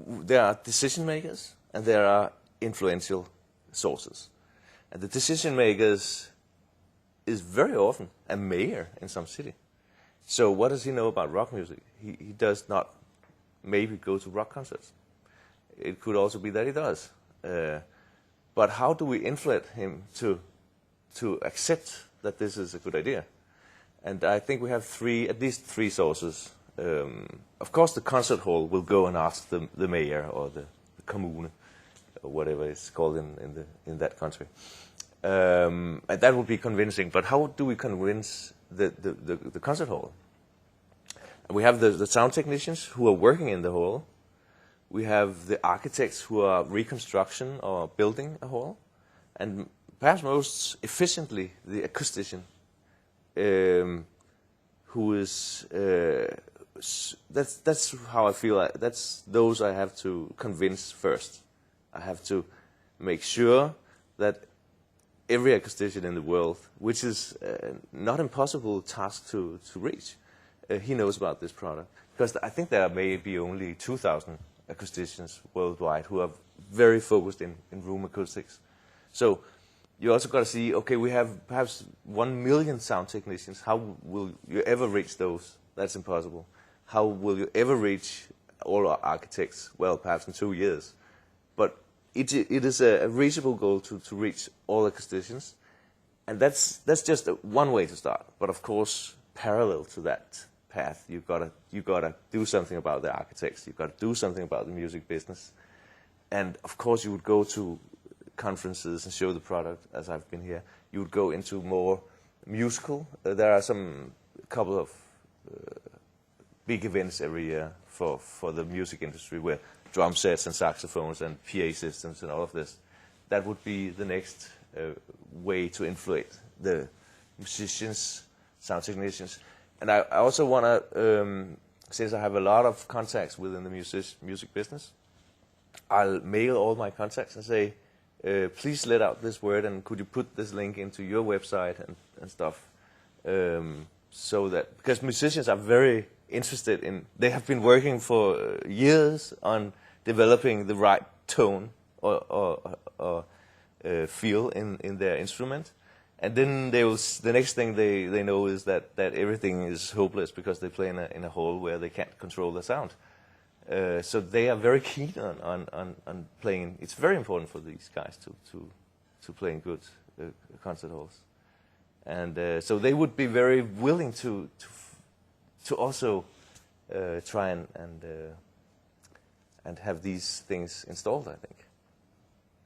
there are decision makers and there are influential sources. And the decision makers is very often a mayor in some city. So what does he know about rock music? He does not maybe go to rock concerts. It could also be that he does. But how do we influence him to accept that this is a good idea? And I think we have at least three sources. Of course, the concert hall will go and ask the mayor or the commune, or whatever it's called in that country. And that would be convincing. But how do we convince the concert hall? And we have the sound technicians who are working in the hall. We have the architects who are reconstruction or building a hall. And perhaps most efficiently, the acoustician, who is... that's how I feel. That's those I have to convince first. I have to make sure that every acoustician in the world, which is not impossible task to reach, he knows about this product. Because I think there may be only 2,000 acousticians worldwide who are very focused in room acoustics. So you also got to see, okay, we have perhaps 1 million sound technicians. How will you ever reach those? That's impossible. How will you ever reach all our architects? Well, perhaps in 2 years. But it is a reachable goal to reach all acousticians. And that's just one way to start. But of course, parallel to that path, you gotta do something about the architects. You've got to do something about the music business. And of course, you would go to conferences and show the product, as I've been here. You would go into more musical. There are a couple of big events every year for the music industry, where drum sets and saxophones and PA systems and all of this. That would be the next way to influence the musicians, sound technicians. And I also want to, since I have a lot of contacts within the music business, I'll mail all my contacts and say, please let out this word, and could you put this link into your website and stuff, so that, because musicians are very interested in, they have been working for years on developing the right tone or feel in their instrument, and then the next thing they know is that everything is hopeless because they play in a hall where they can't control the sound. So they are very keen on playing. It's very important for these guys to play in good concert halls, and so they would be very willing to also try and have these things installed, I think.